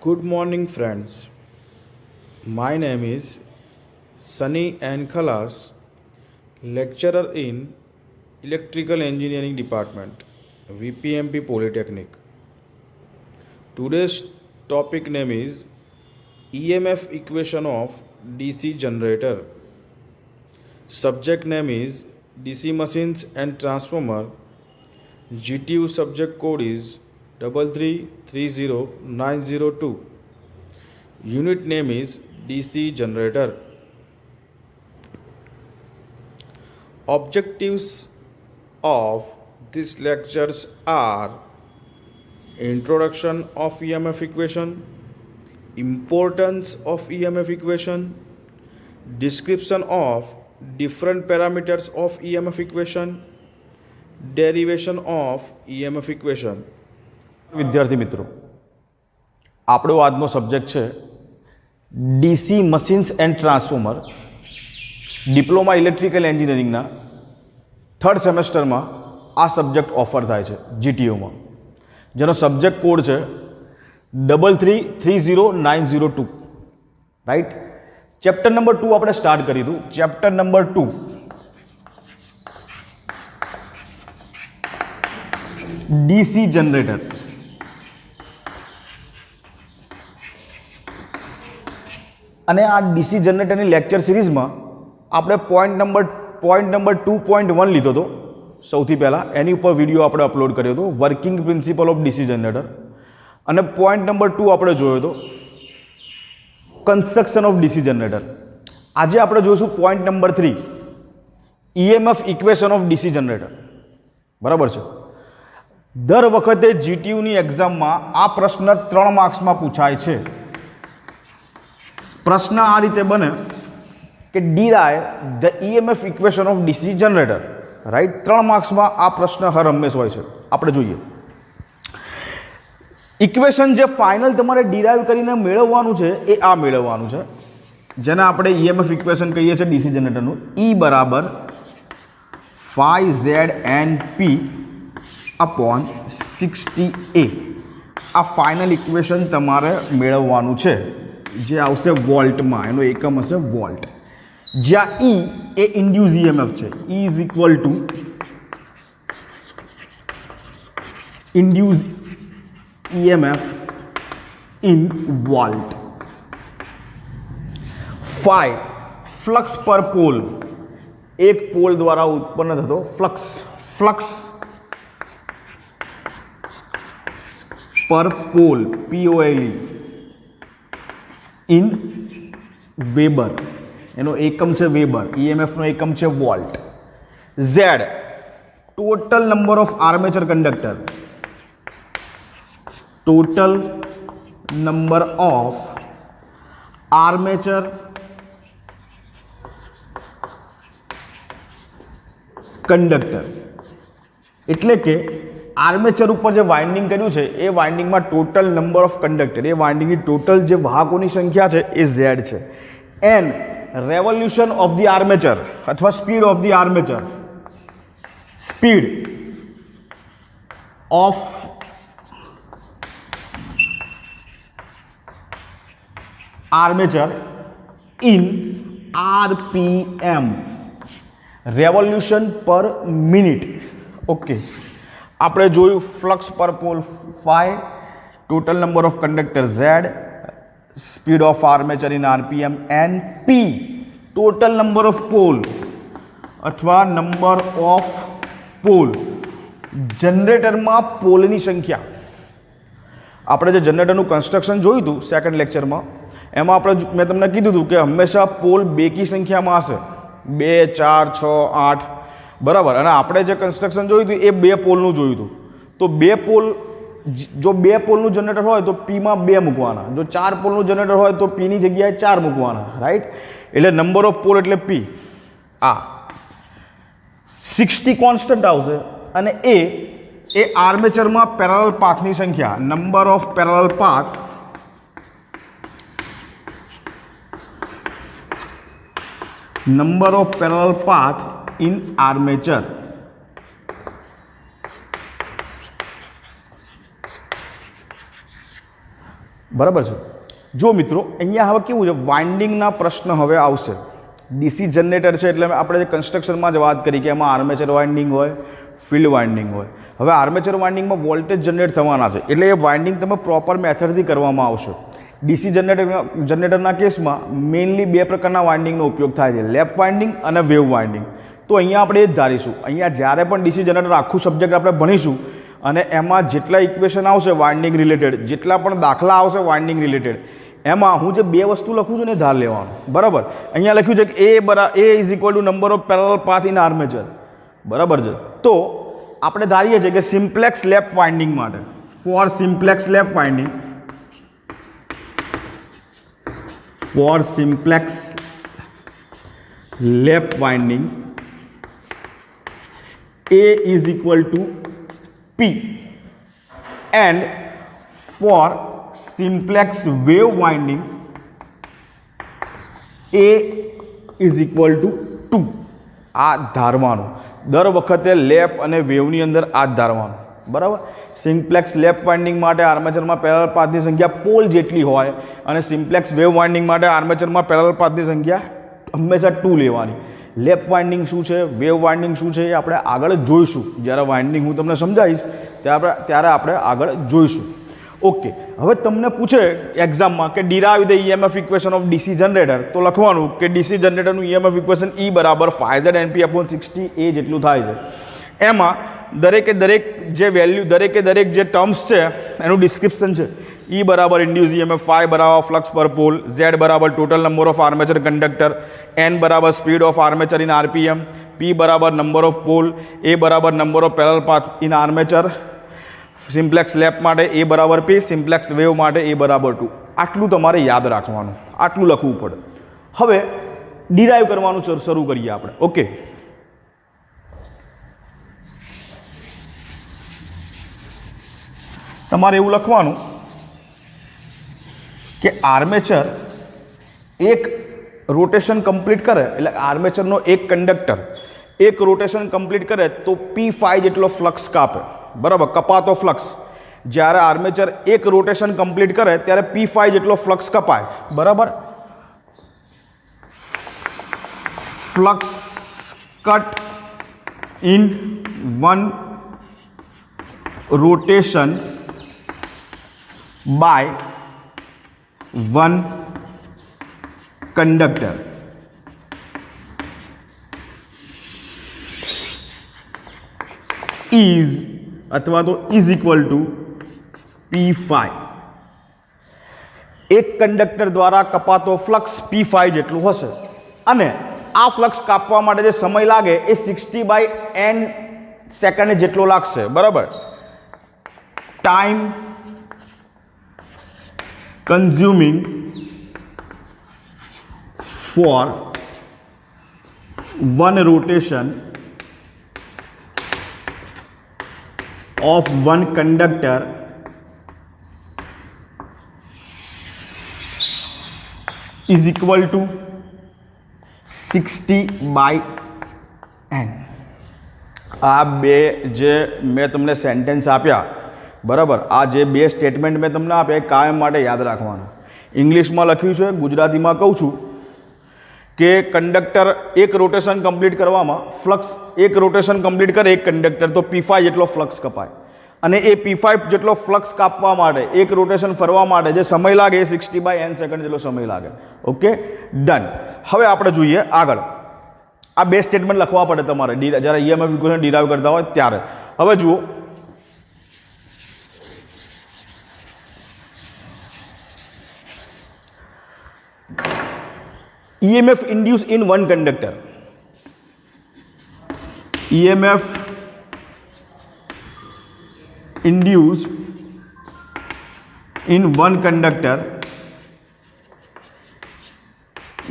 Good morning, friends. My name is Sunny N. Khalas, lecturer in Electrical Engineering Department, VPMP Polytechnic. Today's topic name is EMF equation of DC generator. Subject name is DC machines and transformer. GTU subject code is 3330902. Unit name is DC generator. Objectives of these lectures are introduction of EMF equation, importance of EMF equation, description of different parameters of EMF equation, derivation of EMF equation. વિદ્યાર્થી મિત્રો, આપણો આજનો subject છે DC machines and transformer. Diploma electrical એન્જિનિયરિંગના third સેમેસ્ટરમાં આ subject offer થાય છે જીટીયુમાં, જેનો સબ્જેક્ટ કોડ છે 3330902. રાઈટ. ચેપ્ટર નંબર 2 આપણે સ્ટાર્ટ કરી દીધું. Chapter number 2 DC generator. અને આ ડીસી જનરેટરની લેક્ચર સિરીઝમાં આપણે પોઈન્ટ નંબર 2.1 લીધો હતો સૌથી પહેલાં. એની ઉપર વિડીયો આપણે અપલોડ કર્યો હતો, working principal of DC generator. અને પોઈન્ટ નંબર 2 આપણે જોયો હતો કન્સ્ટ્રક્શન ઓફ ડીસી જનરેટર. આજે આપણે જોઈશું point number 3 EMF equation of DC generator. બરાબર છે. દર વખતે જીટીયુની એક્ઝામમાં આ પ્રશ્ન 3 માર્ક્સમાં પૂછાય છે. પ્રશ્ન આ રીતે બને કે derive the EMF equation of DC generator. Right. 3 માર્ક્સમાં આ પ્રશ્ન હર હંમેશ હોય છે. આપણે જોઈએ ઇક્વેશન જે ફાઇનલ તમારે ડીરાઈવ કરીને મેળવવાનું છે એ આ મેળવવાનું છે, જેને આપણે EMF ઇક્વેશન કહીએ છીએ ડીસી જનરેટરનું. E બરાબર phi ZNP અપોન 60A. આ ફાઇનલ ઇક્વેશન તમારે મેળવવાનું છે, જે આવશે વોલ્ટમાં. એનો એકમ હશે વોલ્ટ. જ્યાં E એ ઇન્ડ્યુસ EMF છે. E is equal two induce EMF in volt. phi flux per pole, એક પોલ દ્વારા ઉત્પન્ન થતો flux per pole POLE in weber. એનો એકમ છે વેબર. EMF નો એકમ છે volt. Z total number of armature conductor. Total number of armature conductor. એટલે કે આર્મેચર ઉપર જે વાઇન્ડિંગ કર્યું છે એ વાઇન્ડિંગમાં ટોટલ નંબર ઓફ કંડક્ટર, એ વાઇન્ડિંગની ટોટલ જે વાહકોની સંખ્યા છે એ Z છે. N revolution of the armature અથવા speed of the armature. Speed of armature in RPM, revolution per minute. Okay. આપણે જોયું flux per pole phi, total number of conductor Z, speed of armature in RPM, and P total number of pole અથવા number of pole. જનરેટરમાં પોલની સંખ્યા. આપણે જે જનરેટરનું construction જોયું હતું સેકન્ડ લેક્ચરમાં, એમાં મેં તમને કીધું હતું કે હંમેશા પોલ બેકી સંખ્યામાં હશે, 2, 4, 6, 8. બરાબર. અને આપણે જે કન્સ્ટ્રક્શન જોયું હતું એ 2 પોલનું જોયું હતું. તો 2 પોલ, જો 2 પોલનું જનરેટર હોય તો Pમાં 2 મૂકવાના. જો 4 પોલનું જનરેટર હોય તો Pની જગ્યાએ 4 મૂકવાના. રાઈટ. એટલે નંબર ઓફ પોલ એટલે P. આ 60 કોન્સ્ટન્ટ આવશે. અને એ આર્મેચરમાં પેરેલલ પાથની સંખ્યા, number of parallel path in armature. બરાબર છે. જો મિત્રો અહીંયા હવે કેવું છે, વાઇન્ડિંગના પ્રશ્ન હવે આવશે. ડીસી જનરેટર છે એટલે આપણે જે કન્સ્ટ્રક્શનમાં જ વાત કરી કે એમાં આર્મેચર વાઇન્ડિંગ હોય, ફિલ્ડ વાઇન્ડિંગ હોય. હવે આર્મેચર વાઇન્ડિંગમાં વોલ્ટેજ જનરેટ થવાના છે એટલે એ વાઇન્ડિંગ તમે પ્રોપર મેથડથી કરવામાં આવશે. ડીસી જનરેટરના કેસમાં મેઇનલી બે પ્રકારના વાઇન્ડિંગનો ઉપયોગ થાય છે, લેપ વાઇન્ડિંગ અને વેવ વાઇન્ડિંગ. તો અહીંયા આપણે એ જ ધારીશું. અહીંયા જ્યારે પણ ડીસી જનરેટર આખું સબ્જેક્ટ આપણે ભણીશું અને એમાં જેટલા ઇક્વેશન આવશે વાઇન્ડિંગ રિલેટેડ, જેટલા પણ દાખલા આવશે વાઇન્ડિંગ રિલેટેડ, એમાં હું જે બે વસ્તુ લખું છું ને ધાર લેવાનું. બરાબર, અહીંયા લખ્યું છે કે એ is equal to number of parallel path in armature. બરાબર છે. તો આપણે ધારીએ છીએ કે સિમ્પ્લેક્સ લેપ વાઇન્ડિંગ માટે, for simplex lap winding, for simplex lap winding, A is equal to P, and for simplex wave winding, A is equal to 2. આ ધારવાનું દર વખતે લેપ અને વેવની અંદર આ જ ધારવાનું. બરાબર. સિમ્પ્લેક્સ લેપ વાઇન્ડિંગ માટે આર્મેચરમાં પેરેલલ પાથની સંખ્યા પોલ જેટલી હોય અને સિમ્પ્લેક્સ વેવ વાઇન્ડિંગ માટે આર્મેચરમાં પેરેલલ પાથની સંખ્યા હંમેશા 2 લેવાની. લેપ વાઇન્ડિંગ શું છે, વેવ વાઇન્ડિંગ શું છે એ આપણે આગળ જોઈશું. જ્યારે વાઇન્ડિંગ હું તમને સમજાવીશ ત્યારે આપણે આગળ જોઈશું. ઓકે, હવે તમને પૂછે એક્ઝામમાં કે derive the EMF equation of DC generator, તો લખવાનું કે ડીસી જનરેટરનું ઈએમએફ ઇક્વેશન E બરાબર 5ZNP/60 એ જેટલું થાય છે. એમાં દરેકે દરેક જે વેલ્યુ, દરેકે દરેક જે ટર્મ્સ છે એનું ડિસ્ક્રિપ્શન છે. E બરાબર ઇન્ડ્યુસ ઈએમએફ, phi બરાબર ફ્લક્સ પર પોલ, Z બરાબર total number of armature conductor, N બરાબર speed of armature in RPM, P બરાબર નંબર ઓફ પોલ, A બરાબર number of parallel path in armature. Simplex lap માટે A બરાબર P, simplex wave માટે A બરાબર 2. આટલું તમારે યાદ રાખવાનું, આટલું લખવું પડે. હવે ડિરાઇવ કરવાનું શરૂ કરીએ આપણે. ઓકે, તમારે એવું લખવાનું કે આર્મેચર એક રોટેશન કમ્પ્લીટ કરે એટલે આર્મેચરનો એક કંડક્ટર એક રોટેશન કમ્પ્લીટ કરે તો P5 જેટલો ફ્લક્સ કાપે. બરાબર, કપાતો ફ્લક્સ. જ્યારે આર્મેચર એક રોટેશન કમ્પ્લીટ કરે ત્યારે P5 જેટલો ફ્લક્સ કપાય. બરાબર, flux cut in one rotation by one conductor is અથવા તો is equal to P5. એક કંડક્ટર દ્વારા કપાતો ફ્લક્સ P5 જેટલું હશે અને આ ફ્લક્સ કાપવા માટે જે સમય લાગે એ 60/n સેકન્ડ જેટલો લાગશે. બરાબર, time consuming for one rotation of one conductor is equal to 60/n. આ બે જે મેં તમને સેન્ટેન્સ આપ્યા, બરાબર, આ જે બે સ્ટેટમેન્ટ મેં તમને આપ્યા એ કાયમ માટે યાદ રાખવાના. ઇંગ્લિશમાં લખ્યું છે, ગુજરાતીમાં કહું છું કે કંડક્ટર એક રોટેશન કમ્પ્લીટ કરવામાં ફ્લક્સ એક રોટેશન કમ્પ્લીટ કરે એક કંડક્ટર તો P5 જેટલો ફ્લક્સ કપાય અને એ P5 જેટલો ફ્લક્સ કાપવા માટે એક રોટેશન ફરવા માટે જે સમય લાગે એ 60/n સેકન્ડ જેટલો સમય લાગે. Okay, done. હવે આપણે જોઈએ આગળ. આ બે સ્ટેટમેન્ટ લખવા પડે તમારે જ્યારે ઈએમએફ ઇક્વેશન ડિરાઇવ કરતા હોય ત્યારે. હવે જુઓ, EMF induced in one conductor. EMF induced in one conductor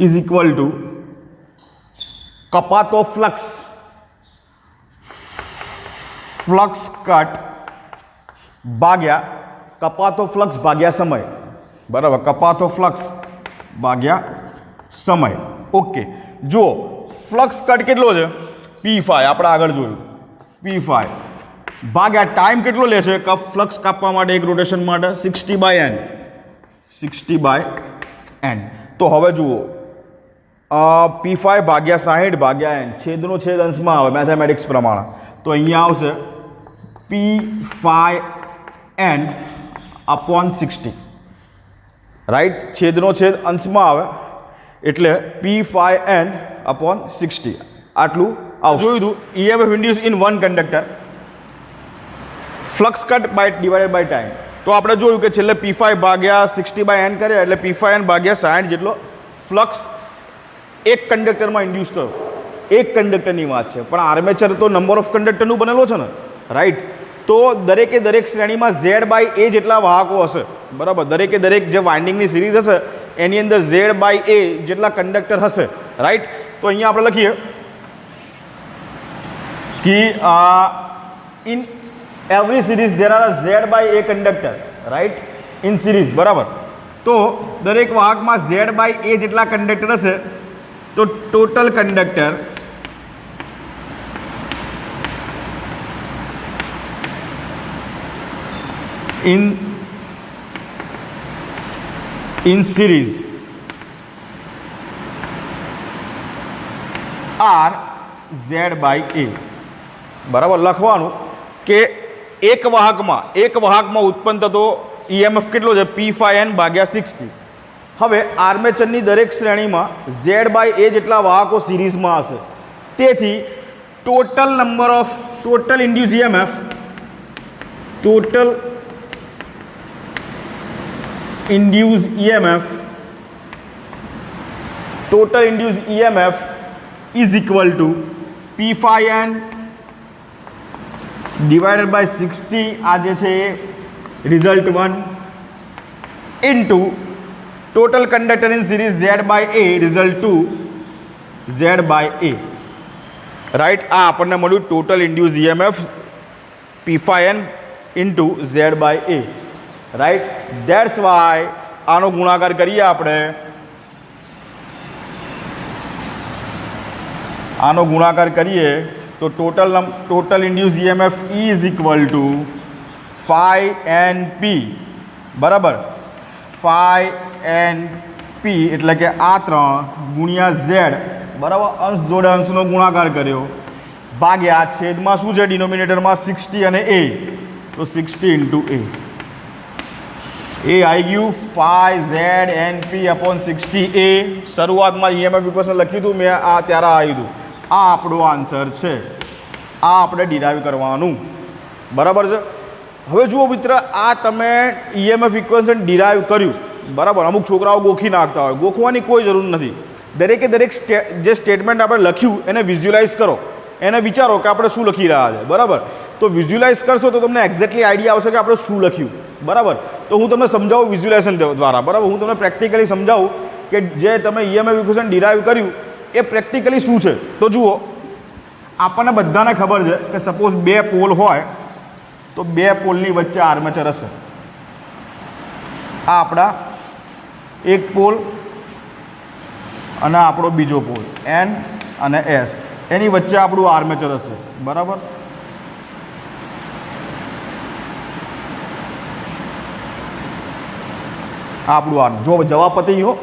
is equal to કપાતો ફ્લક્સ કટ ભાગ્યા કપાતો ફ્લક્સ ભાગ્યા સમય. બરાબર, કપાતો ફ્લક્સ ભાગ્યા સમય. ઓકે, જુઓ ફ્લક્સ કટ કેટલો છે P5, આપણે આગળ જોયું P5 ભાગ્યા ટાઈમ કેટલો લે છે ફ્લક્સ કાપવા માટે એક રોટેશન માટે 60/n. 60/n. તો હવે જુઓ P5 ભાગ્યા 60 ભાગ્યા n છેદનો છેદ અંશમાં આવે મેથેમેટિક્સ પ્રમાણે, તો અહીંયા આવશે P5n upon 60, રાઈટ. છેદનો છેદ અંશમાં આવે એટલે P5n upon 60 આટલું આવ. જોયું હતું EMF induce in one conductor, flux cut by divided by time. તો આપણે જોયું કે છેલ્લે P5 ભાગ્યા 60/n કર્યા એટલે P5n ભાગ્યા 60 જેટલો ફ્લક્સ એક કંડક્ટરમાં ઇન્ડ્યુસ થયો. એક કંડક્ટરની વાત છે, પણ આર્મેચર તો નંબર ઓફ કંડક્ટરનું બનેલો છે ને, રાઈટ. તો દરેકે દરેક શ્રેણીમાં Z/A જેટલા વાહકો હશે, બરાબર. દરેકે દરેક જે વાઇન્ડિંગની સિરીઝ હશે એની અંદર Z/A જેટલા કંડક્ટર હશે, રાઈટ. તો અહીંયા આપણે લખીએ કે in every series there are Z/A conductor, right, in series, બરાબર. તો દરેક વાહકમાં Z/A જેટલા કંડક્ટર હશે, તો total conductor in series are Z/A, બરાબર. લખવાનું કે એક વાહકમાં ઉત્પન્ન થતો EMF કેટલો છે? P5n ભાગ્યા 60. હવે આર્મેચરની દરેક શ્રેણીમાં Z/A જેટલા વાહકો સિરીઝમાં હશે, તેથી total induce EMF is equal to P5n divided by 60, આ જે છે એ result 1 into total conductor in series Z/A result 2 Z/A, right. આ આપણને મળ્યું total induce EMF P5n into Z/A, right. That's why આનો ગુણાકાર કરીએ આપણે, આનો ગુણાકાર કરીએ તો total induce EMF is equal to 5NP, બરાબર. 5NP એટલે કે આ 3 ગુણ્યા Z, બરાબર. અંશ જોડે અંશનો ગુણાકાર કર્યો ભાગ્યા છેદમાં શું છે ડિનોમિનેટરમાં 60 અને A, તો 60 ઇન્ટુ A. એ આવી ગયું 5ZNP upon 60A. શરૂઆતમાં EMF ઇક્વેશન લખ્યું હતું મેં, આ ત્યારે આવ્યું હતું. આ આપણો આન્સર છે, આ આપણે ડિરાઈવ કરવાનું, બરાબર છે. હવે જુઓ મિત્ર, આ તમે EMF ઇક્વેશન ડિરાઈવ કર્યું, બરાબર. અમુક છોકરાઓ ગોખી નાખતા હોય, ગોખવાની કોઈ જરૂર નથી. દરેકે દરેક જે સ્ટેટમેન્ટ આપણે લખ્યું એને વિઝ્યુલાઇઝ કરો, એને વિચારો કે આપણે શું લખી રહ્યા છે, બરાબર. તો વિઝ્યુલાઇઝ કરશો તો તમને એક્ઝેક્ટલી આઈડિયા આવશે કે આપણે શું લખ્યું, બરાબર. તો હું તમને સમજાવું વિઝ્યુલાઇઝેશન દ્વારા, બરાબર. હું તમને પ્રેક્ટિકલી સમજાવું કે જે તમે EMF ઇક્વેશન ડિરાઈવ કર્યું એ પ્રેક્ટિકલી શું છે. તો જુઓ, આપણને બધાને ખબર છે કે સપોઝ 2 પોલ હોય તો 2 પોલની વચ્ચે આર્મેચર હશે. આ આપણા એક પોલ અને આપણો બીજો પોલ N અને S, એની વચ્ચે આપણું આર્મેચર હશે, બરાબર. આપણું જો જવાબ પતી ગયો,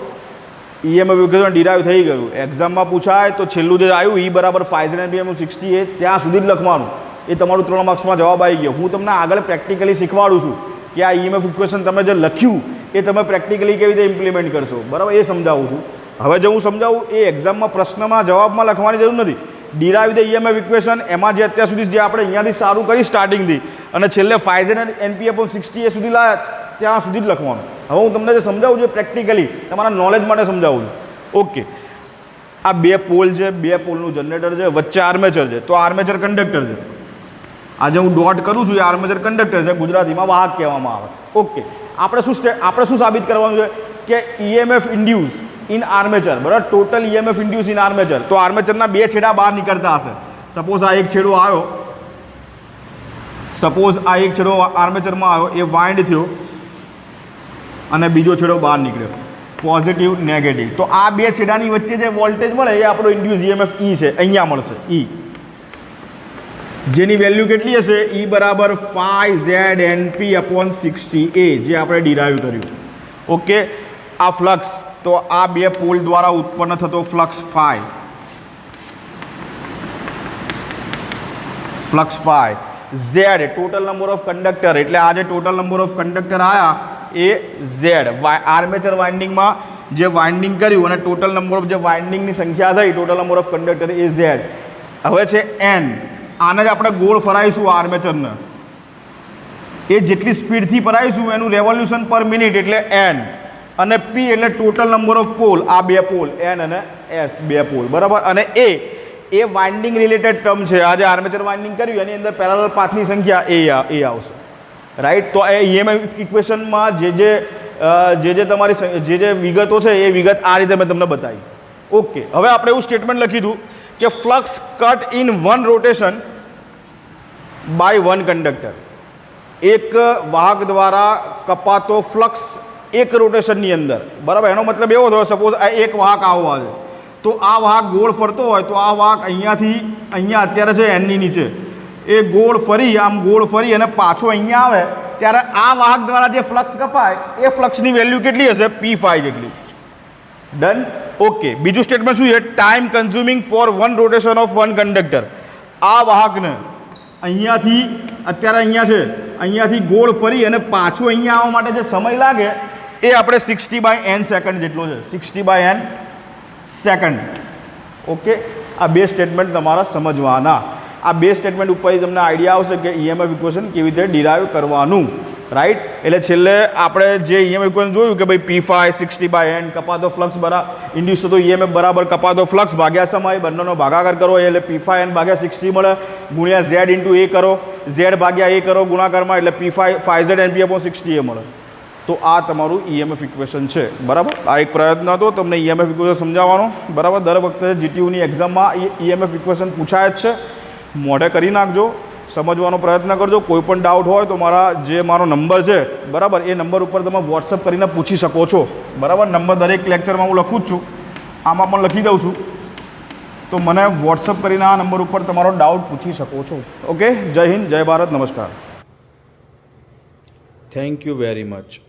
EMF ઇક્વેશન ડિરાઈવ થઈ ગયું. એક્ઝામમાં પૂછાય તો છેલ્લું જે આવ્યું E બરાબર 5ZNP/60A ત્યાં સુધી જ લખવાનું, એ તમારું 3 માર્ક્સમાં જવાબ આવી ગયો. હું તમને આગળ પ્રેક્ટિકલી શીખવાડું છું કે આ EMF ઇક્વેશન તમે જે લખ્યું એ તમે પ્રેક્ટિકલી કેવી રીતે ઇમ્પ્લિમેન્ટ કરશો, બરાબર. એ સમજાવું છું. હવે જે હું સમજાવું એ એક્ઝામમાં પ્રશ્નમાં જવાબમાં લખવાની જરૂર નથી. ડિરાઈવ ધ EMF ઇક્વેશન, એમાં જે અત્યાર સુધી જે આપણે અહીંયાથી સારું કરી સ્ટાર્ટિંગથી અને છેલ્લે 5ZNP/60A સુધી લાયા ત્યાં સુધી જ લખવાનું. હવે હું તમને જે સમજાવું છું પ્રેક્ટિકલી તમારા નોલેજ માટે સમજાવું છું. ઓકે, આ 2 પોલ છે, 2 પોલનું જનરેટર છે, વચ્ચે આર્મેચર છે, તો આર્મેચર કંડક્ટર છે. આજે હું ડોટ કરું છું એ આર્મેચર કંડક્ટર છે, ગુજરાતીમાં વાહક કહેવામાં આવે. ઓકે, આપણે શું સાબિત કરવાનું છે કે EMF ઇન્ડ્યુસ ઇન આર્મેચર, બરાબર. Total EMF induce in armature, તો આર્મેચરના 2 છેડા બહાર નીકળતા હશે. સપોઝ આ એક છેડો આવ્યો, આર્મેચરમાં આવ્યો, એ વાઇન્ડ થયો અને બીજો છેડો બહાર નીકળ્યો, પોઝિટિવ નેગેટિવ. તો આ 2 છેડાની વચ્ચે જે વોલ્ટેજ મળે એ આપણો ઇન્ડ્યુસ EMF E છે, અહીંયા મળશે E, જેની વેલ્યુ કેટલી હશે? E બરાબર 5ZNP/60A, જે આપણે ડિરાઈવ કર્યું. ઓકે, આ ફ્લક્સ, તો આ બે પોલ દ્વારા ઉત્પન્ન થતો flux phi, flux phi. Z total number of conductor, એટલે આ જે ટોટલ નંબર ઓફ કંડક્ટર આયા એ ઝેડ. આર્મેચર વાઇન્ડિંગમાં જે વાઇન્ડિંગ કર્યું અને ટોટલ નંબર ઓફ જે વાઇન્ડિંગની સંખ્યા થઈ, total number of conductor A Z. હવે છે એન, આને જ આપણે ગોળ ફરાઈશું આર્મેચરને, એ જેટલી સ્પીડથી ફરાઈશું એનું રેવોલ્યુશન પર મિનિટ એટલે એન, અને પી એટલે ટોટલ નંબર ઓફ પોલ, આ બે પોલ એન અને એસ બે પોલ, બરાબર. અને એ વાઇન્ડિંગ રિલેટેડ ટર્મ છે. આ જે આર્મેચર વાઇન્ડિંગ કર્યું એની અંદર પેરેલલ પાથની સંખ્યા એ આવશે, રાઈટ. તો એ ઈએમએફ ઇક્વેશનમાં જે તમારી જે વિગતો છે એ વિગત આ રીતે મેં તમને બતાવી. ઓકે, હવે આપણે એવું સ્ટેટમેન્ટ લખી દઉં કે flux cut in one rotation by one conductor. એક વાહક દ્વારા કપાતો ફ્લક્સ એક રોટેશનની અંદર, બરાબર. એનો મતલબ એવો થયો, સપોઝ આ એક વાહક આવો આવે તો આ વાહક ગોળ ફરતો હોય તો આ વાહક અહીંયાથી અહીંયા અત્યારે છે એનની નીચે, એ ગોળ ફરી આમ ગોળ ફરી અને પાછો અહીંયા આવે ત્યારે આ વાહક દ્વારા જે ફ્લક્સ કપાય એ ફ્લક્સની વેલ્યુ કેટલી હશે? P5 જેટલી. ડન. ઓકે, બીજું સ્ટેટમેન્ટ શું છે? Time consuming for one rotation of one conductor. આ વાહકને અહીંયાથી અત્યારે અહીંયા છે, અહીંયાથી ગોળ ફરી અને પાછું અહીંયા આવવા માટે જે સમય લાગે એ આપણે 60/n સેકન્ડ જેટલો છે, 60/n સેકન્ડ. ઓકે, આ બે સ્ટેટમેન્ટ તમારા સમજવાના. આ બે સ્ટેટમેન્ટ ઉપરથી તમને આઈડિયા આવશે કે ઈએમએફ ઇક્વેશન કેવી રીતે ડિરાઈવ કરવાનું, રાઈટ. એટલે છેલ્લે આપણે જે ઈએમએફ ઇક્વેશન જોયું કે ભાઈ P5 60/n કપાતો ફ્લક્સ ઇન્ડ્યુસ થતો ઈએમએફ બરાબર કપાતો ફ્લક્સ ભાગ્યા સમય, બંનેનો ભાગાકાર કરો એટલે P5n ભાગ્યા 60 મળે, ગુણ્યા Z ઇન્ટુ A કરો, Z ભાગ્યા A કરો ગુણાકારમાં એટલે P5 5Z NP/60 એ મળે. તો આ તમારું ઈએમએફ ઇક્વેશન છે, બરાબર. આ એક પ્રયત્ન હતો તમને ઈએમએફ ઇક્વેશન સમજાવવાનો, બરાબર. દર વખતે જીટીયુની એક્ઝામમાં ઈએમએફ ઇક્વેશન પૂછાય જ છે, મોઢે કરી નાખજો, સમજવાનો પ્રયત્ન કરજો. કોઈ પણ ડાઉટ હોય તો મારો નંબર છે, બરાબર, એ નંબર ઉપર તમે વોટ્સઅપ કરીને પૂછી શકો છો, બરાબર. નંબર દરેક લેક્ચરમાં હું લખું જ છું, આમાં પણ લખી દઉં છું, તો મને વોટ્સઅપ કરીને આ નંબર ઉપર તમારો ડાઉટ પૂછી શકો છો. ઓકે, જય હિન્દ, જય ભારત, નમસ્કાર. Thank you very much.